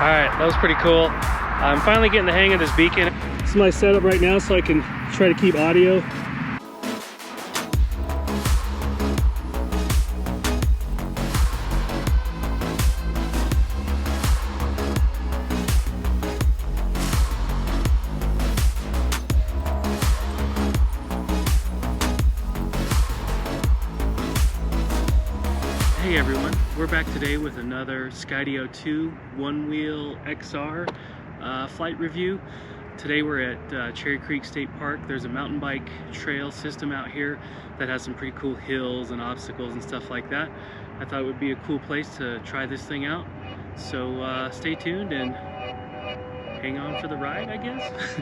Alright, that was pretty cool. I'm finally getting the hang of this beacon. This is my setup right now so I can try to keep audio. Hey everyone, we're back today with another Skydio 2 Onewheel XR flight review. Today we're at Cherry Creek State Park. There's a mountain bike trail system out here that has some pretty cool hills and obstacles and stuff like that. I thought it would be a cool place to try this thing out. So stay tuned and hang on for the ride, I guess.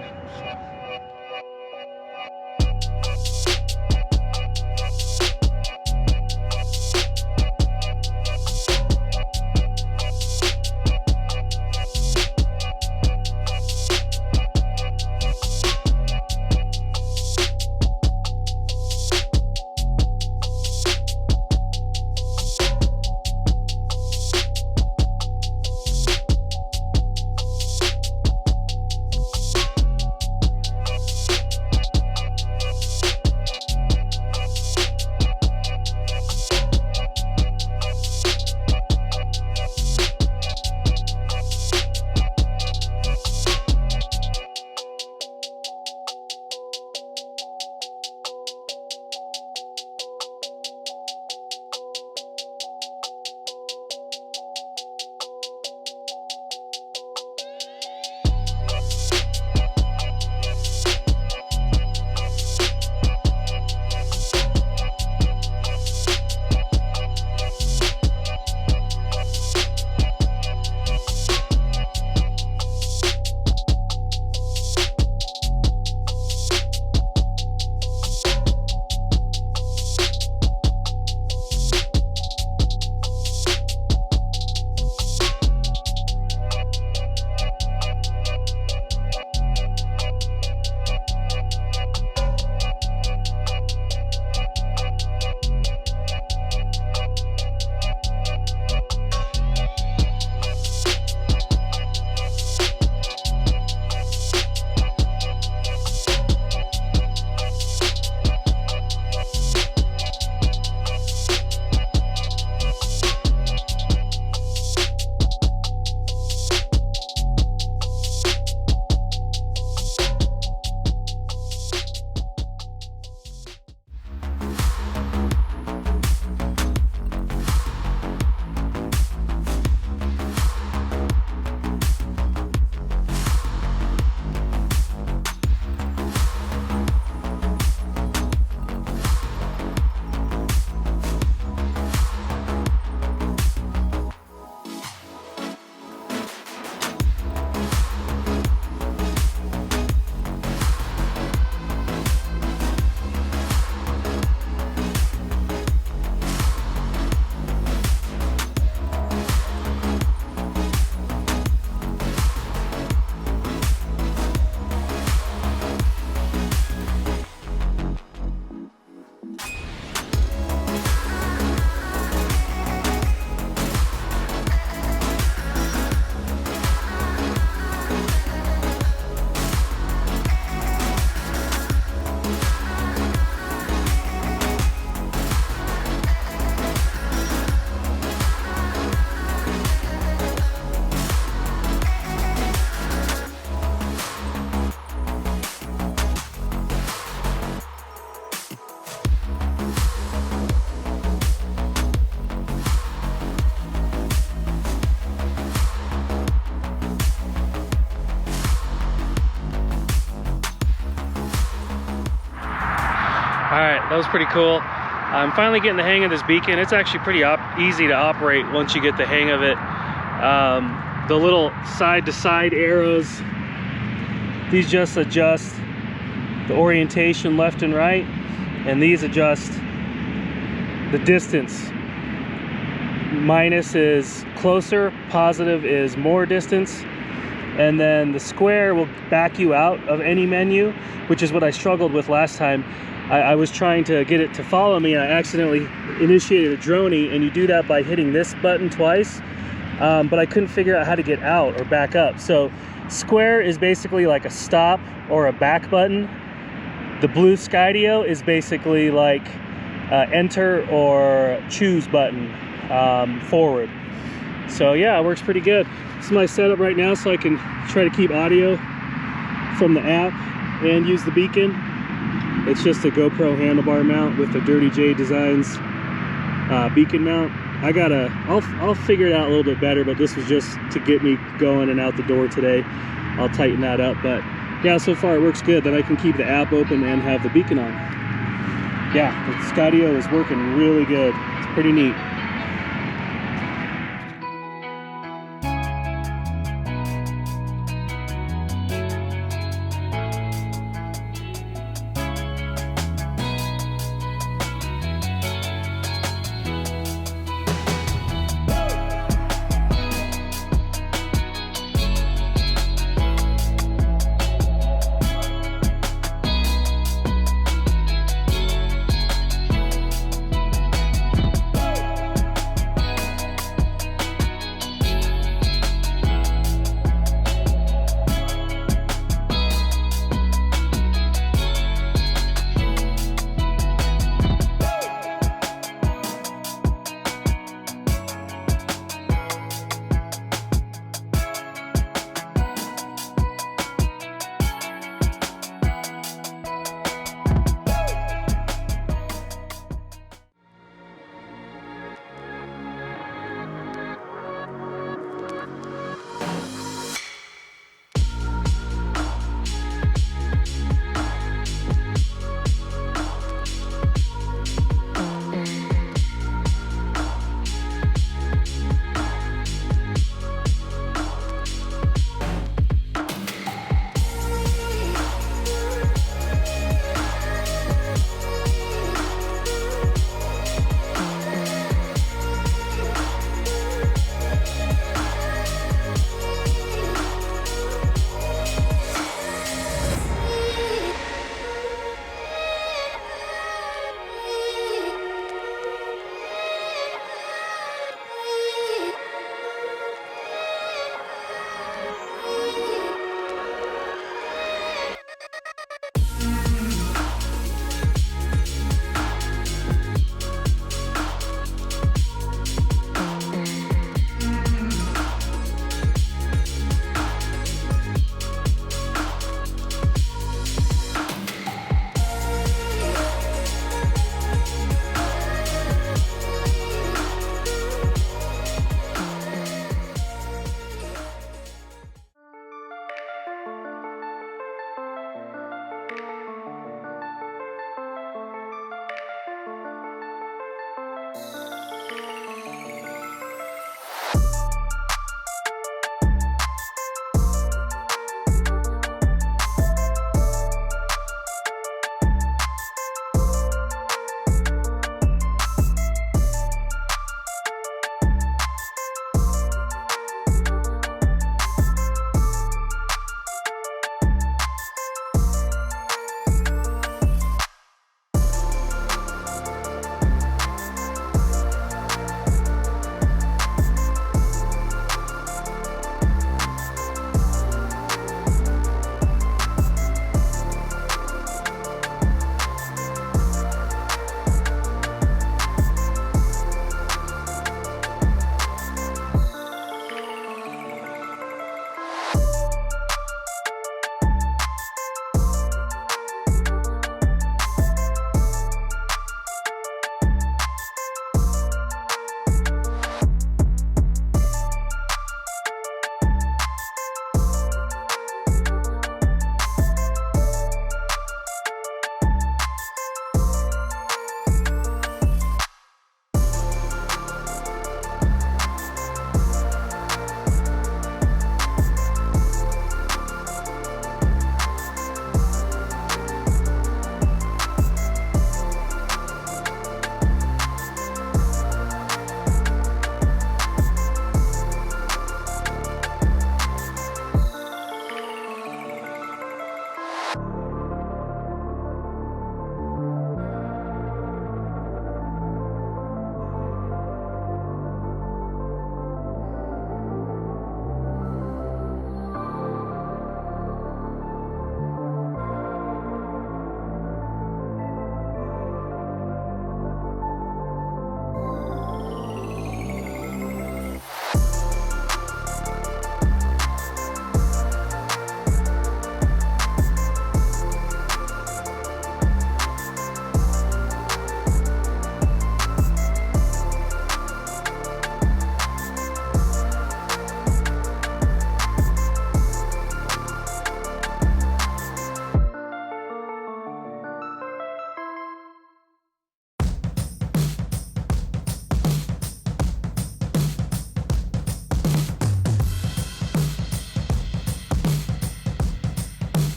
Alright, that was pretty cool. I'm finally getting the hang of this beacon. It's actually pretty easy to operate once you get the hang of it. The little side-to-side arrows, these just adjust the orientation left and right, and these adjust the distance. Minus is closer, positive is more distance, and then the square will back you out of any menu, which is what I struggled with last time. I was trying to get it to follow me and I accidentally initiated a droney, and you do that by hitting this button twice but I couldn't figure out how to get out or back up. So square is basically like a stop or a back button. The blue Skydio is basically like enter or choose button forward. So yeah, it works pretty good. This is my setup right now, so I can try to keep audio from the app and use the beacon. It's just a GoPro handlebar mount with the Dirty J Designs beacon mount. I'll figure it out a little bit better, but this was just to get me going and out the door today. I'll tighten that up, but yeah, so far it works good. Then I can keep the app open and have the beacon on. Yeah, the Skydio is working really good. It's pretty neat.